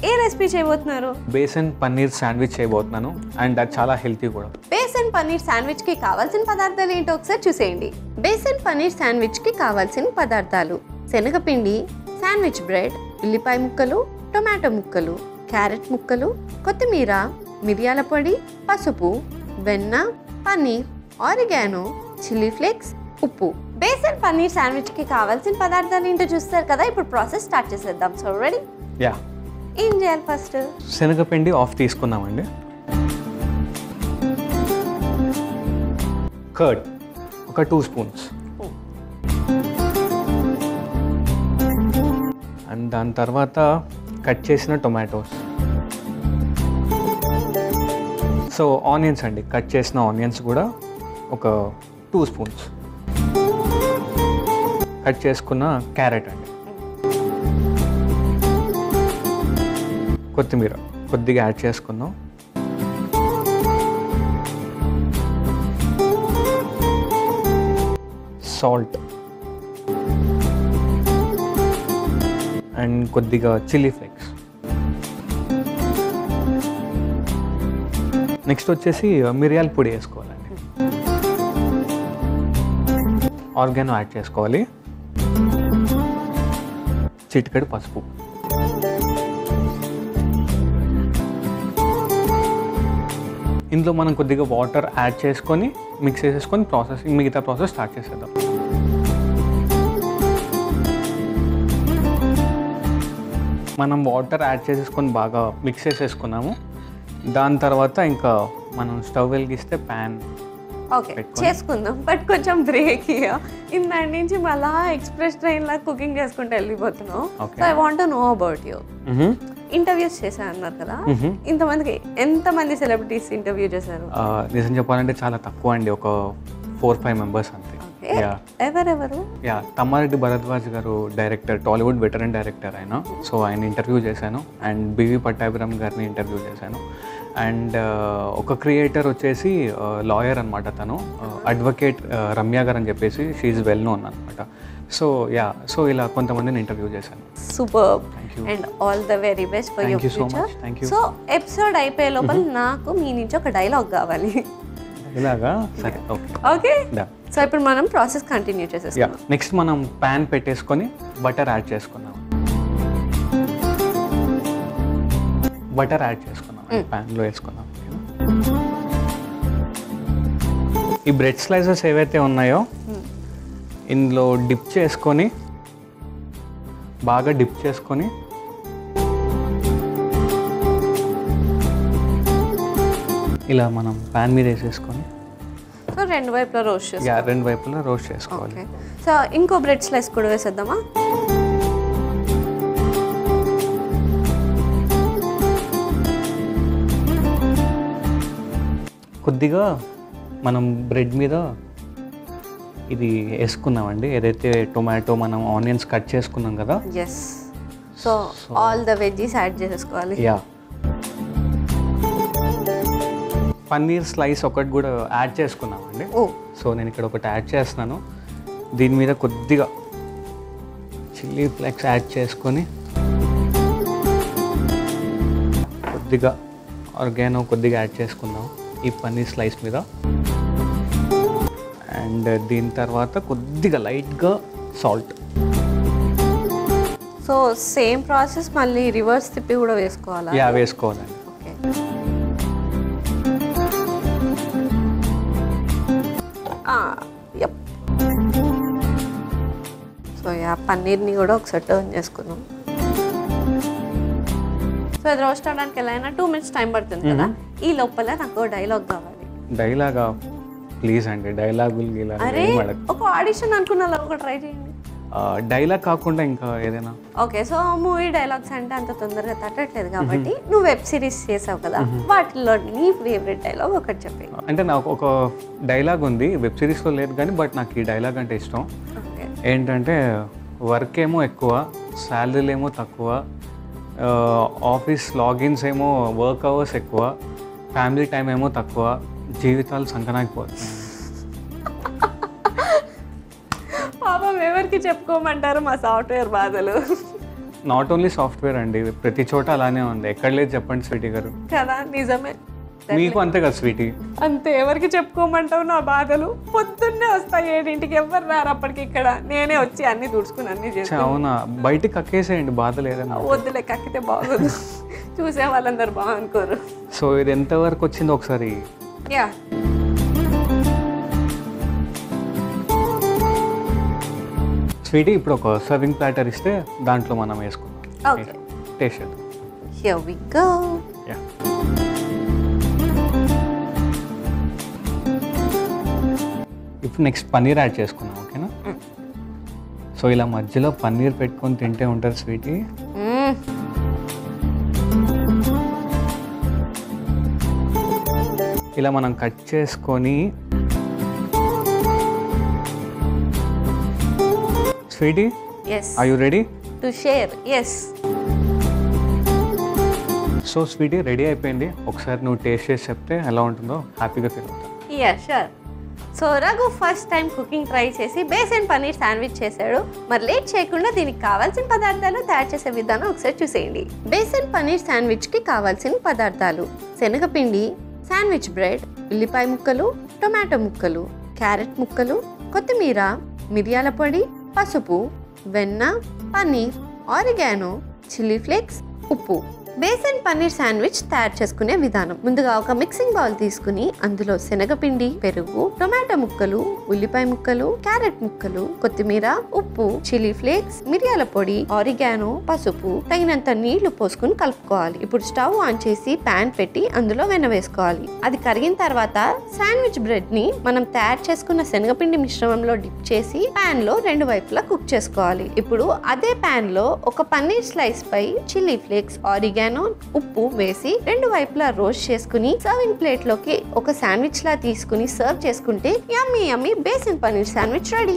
ఏ recipe చేయబోతున్నారు? Besan paneer sandwich చేయబోతున్నాను and అది చాలా హెల్తీ కూడా. బేసన్ పన్నీర్ శాండ్విచ్కి కావాల్సిన పదార్థాలు ఏంటో ఒకసారి చూసేయండి. బేసన్ పన్నీర్ శాండ్విచ్కి కావాల్సిన పదార్థాలు: శనగపిండి, శాండ్విచ్ బ్రెడ్, ఉల్లిపాయ ముక్కలు, టొమాటో ముక్కలు, క్యారెట్ ముక్కలు, కొత్తిమీర, మిరియాల పొడి, పసుపు, వెన్న, పన్నీర్, ఆరిగానో, చిల్లీ ఫ్లేక్స్, ఉప్పు. బేసన్ పన్నీర్ శాండ్విచ్కి కావాల్సిన పదార్థాలు ఏంటో చూస్తారు కదా. ఇప్పుడు ప్రాసెస్ స్టార్ట్ చేసేద్దాం. So ready? యా. ఏం చేయాలి? ఫస్ట్ శనగపిండి హాఫ్ తీసుకున్నామండి. కర్డ్ ఒక 2 స్పూన్స్ అండ్ దాని తర్వాత కట్ చేసిన టొమాటోస్. సో ఆనియన్స్ అండి, కట్ చేసిన ఆనియన్స్ కూడా ఒక 2 స్పూన్స్. కట్ చేసుకున్న క్యారెట్ అండి. కొత్తిమీర కొద్దిగా యాడ్ చేసుకుందాం. సాల్ట్ అండ్ కొద్దిగా చిల్లీ ఫ్లేక్స్. నెక్స్ట్ వచ్చేసి మిరియాల పొడి వేసుకోవాలండి. ఆర్గానో యాడ్ చేసుకోవాలి. చిటికెడు పసుపు. ఇందులో మనం కొద్దిగా వాటర్ యాడ్ చేసుకొని మిక్స్ చేసేసుకొని మిగతా ప్రాసెస్ స్టార్ట్ చేసేద్దాం. మనం వాటర్ యాడ్ చేసేసుకొని బాగా మిక్స్ చేసేసుకున్నాము. దాని తర్వాత ఇంకా మనం స్టవ్ వెలిగిస్తే ప్యాన్ ఓకే చేసుకుందాం. బట్ కొంచెం బ్రేక్ ఇందాటి నుంచి మళ్ళా ఎక్స్ప్రెస్ ట్రైన్ లా కుకింగ్ చేసుకుంటూ వెళ్ళిపోతున్నాం. So I want to know about you. Interviews చేశా అన్నారు కదా, ఎంతమంది సెలబ్రిటీస్ ఇంటర్వ్యూ చేశారు? నిజం చెప్పాలంటే చాలా తక్కువ అండి, ఒక 4-5 మెంబర్స్ అంతే. ఎవరెవరు? తమ్మారెడ్డి భరద్వాజ్ గారు డైరెక్టర్, టాలీవుడ్ వెటరన్ డైరెక్టర్ ఆయన. సో ఆయన ఇంటర్వ్యూ చేశాను. అండ్ బివి పట్టాభిరామ్ గారిని ఇంటర్వ్యూ చేశాను. అండ్ ఒక క్రియేటర్ వచ్చేసి లాయర్ అనమాట, తను అడ్వకేట్ రమ్య గారు అని చెప్పేసి షీఈ్ వెల్ నోన్ అనమాట. సో ఇలా కొంతమందిని ఇంటర్వ్యూ చేశాను. Super and all the very best for your future. So episode అయిపోయే లోపల నాకు మీ నుంచి ఒక డైలాగ్ కావాలి. ఇలాగా? సరే, ఓకే. సో ఇప్పుడు మనం ప్రాసెస్ కంటిన్యూ చేసేస్తాం. నెక్స్ట్ మనం ప్యాన్ పెట్టేసుకొని బటర్ యాడ్ చేసుకున్నాం. బటర్ యాడ్ చేసుకున్నాం, ప్యాన్లో వేసుకున్నాం. ఈ బ్రెడ్ స్లైసెస్ ఏవైతే ఉన్నాయో ఇందులో డిప్ చేసుకొని బాగా డిప్ చేసుకొని ఇలా మనం ప్యాన్ మీద వేసేసుకొని రెండు వైపులా రోస్ట్ చేసుకోవాలి. రెండు వైపులా రోస్ట్ చేసుకోవాలి. సో ఇంకో బ్రెడ్ స్లైస్ కూడా వేసేద్దామా? కొద్దిగా మనం బ్రెడ్ మీద ఇది వేసుకున్నామండి, ఏదైతే టొమాటో మనం ఆనియన్స్ కట్ చేసుకున్నాం కదా. Yes. So all the veggies add చేసేసుకోవాలి. యా. పన్నీర్ స్లైస్ ఒకటి కూడా యాడ్ చేసుకున్నామండి. సో నేను ఇక్కడ ఒకటి యాడ్ చేస్తున్నాను. దీని మీద కొద్దిగా చిల్లీ ఫ్లేక్స్ యాడ్ చేసుకొని కొద్దిగా ఆర్గానో కొద్దిగా యాడ్ చేసుకుందాం ఈ పన్నీర్ స్లైస్ మీద. అండ్ దీని తర్వాత కొద్దిగా లైట్గా సాల్ట్. సో సేమ్ ప్రాసెస్ మళ్ళీ రివర్స్ తిప్పి కూడా వేసుకోవాలా? యా, వేసుకోవాలండి. ఓకే. యప్. సో పన్నీర్ని కూడా ఒకసారి టర్న్ చేసుకుందాం. సో ఇది రోస్ట్ అవడానికి ఎలా అయినా 2 minutes టైం పడుతుంది కదా. ఈ లోపల నాకు డైలాగ్ కావాలి. డైలాగా? ప్లీజ్ అండి, డైలాగులు అరే ఒక ఆడిషన్ అనుకున్నా, ఒక ట్రై చేయండి. డైలాగ్ కాకుండా ఇంకా ఏదైనా? ఓకే. సో మూవీ డైలాగ్స్ అంటే అంత తొందరగా తట్టట్లేదు కాబట్టి నువ్వు వెబ్ సిరీస్ చేసావు కదా, వాటిలో నీ ఫేవరెట్ డైలాగ్ ఒకటి చెప్పి. అంటే నాకు ఒక డైలాగ్ ఉంది, వెబ్ సిరీస్లో లేదు కానీ, బట్ నాకు ఈ డైలాగ్ అంటే ఇష్టం. ఏంటంటే, వర్క్ ఏమో ఎక్కువ, శాలరీలు ఏమో తక్కువ, ఆఫీస్ లాగిన్స్ ఏమో వర్క్ అవర్స్ ఎక్కువ, ఫ్యామిలీ టైం ఏమో తక్కువ, జీవితాలు సంకనాకపోతున్నాయి. పాపం ఎవరికి చెప్పుకోమంటారు మా సాఫ్ట్వేర్ బాధలు. నాట్ ఓన్లీ సాఫ్ట్వేర్ అండి, ప్రతి చోట అలానే ఉంది. ఎక్కడ లేదు చెప్పండి స్వీటీ గారు. కదా, నిజమే. మీకు అంతే కదా స్వీటీ? అంతే. ఎవరికి చెప్పుకోమంటావు నా బాధలు? పొద్దున్నే వస్తాయి 7ంటికి, ఎవరు రారు అప్పటికి. ఇక్కడ నేనే వచ్చి అన్ని దుడుచుకుని అన్ని చేస్తాను. అవునా, బయటికి కక్కేసేయండి, బాధ లేదన్నా. వద్దులే, కక్కితే బాగోదు. చూసే వాళ్ళందరూ బాగనుకోరు. సో ఇది ఎంతవరకు వచ్చింది ఒకసారి? యా, స్వీటీ ఇప్పుడు ఒక సర్వింగ్ ప్లాటర్ ఇస్తే దాంట్లో మనం వేసుకుందాం. ఓకే, టేస్ట్ చేద్దాం. Here we go. యా, ఇప్పుడు నెక్స్ట్ పన్నీర్ యాడ్ చేసుకున్నాం. ఓకేనా? సో ఇలా మధ్యలో పన్నీర్ పెట్టుకొని తింటే ఉంటుంది స్వీటీ. ఇలా మనం కట్ చేసుకొని Sweety, yes, are you ready to share? yes. So Sweety ready అయిపోయింది. ఒకసారి నువ్వు టేస్ట్ చేసి చెప్తే ఎలా ఉంటుందో హ్యాపీగా ఫీల్ అవుతాను. Yeah, sure. So Raghu first time cooking try చేసి బేసన్ పన్నీర్ శాండ్విచ్ చేశాడు. మరి లేట్ చేయకుండా దీనికి కావాల్సిన పదార్థాలు తయారు చేసే విధానం ఒకసారి చూసేయండి. బేసన్ పన్నీర్ శాండ్విచ్కి కావాల్సిన పదార్థాలు: శనగపిండి, శాండ్విచ్ బ్రెడ్, ఉల్లిపాయ ముక్కలు, టొమాటో ముక్కలు, క్యారెట్ ముక్కలు, కొత్తిమీర, మిరియాల పొడి, పసుపు, వెన్న, పన్నీర్, ఆరిగానో, చిల్లీ ఫ్లేక్స్, ఉప్పు. బేసన్ పన్నీర్ శాండ్విచ్ తయారు చేసుకునే విధానం: ముందుగా ఒక మిక్సింగ్ బౌల్ తీసుకుని అందులో శనగపిండి, పెరుగు, టొమాటో ముక్కలు, ఉల్లిపాయ ముక్కలు, క్యారెట్ ముక్కలు, కొత్తిమీర, ఉప్పు, చిల్లీ ఫ్లేక్స్, మిరియాల పొడి, ఆరిగానో, పసుపు, తగినంత నీళ్లు పోసుకుని కలుపుకోవాలి. ఇప్పుడు స్టవ్ ఆన్ చేసి ప్యాన్ పెట్టి అందులో వెన్న వేసుకోవాలి. అది కరిగిన తర్వాత శాండ్విచ్ బ్రెడ్ ని మనం తయారు చేసుకున్న శనగపిండి మిశ్రమంలో డిప్ చేసి ప్యాన్ లో 2 వైపులా కుక్ చేసుకోవాలి. ఇప్పుడు అదే ప్యాన్ లో ఒక పన్నీర్ స్లైస్ పై చిల్లీ ఫ్లేక్స్, ఆరిగానో, ఉప్పు వేసి 2 వైపులా రోస్ట్ చేసుకుని సర్వింగ్ ప్లేట్ లోకి ఒక శాండ్విచ్ లా తీసుకుని సర్వ్ చేసుకుంటే యమ్మీ యమ్మీ బేసన్ పన్నీర్ శాండ్విచ్ రెడీ.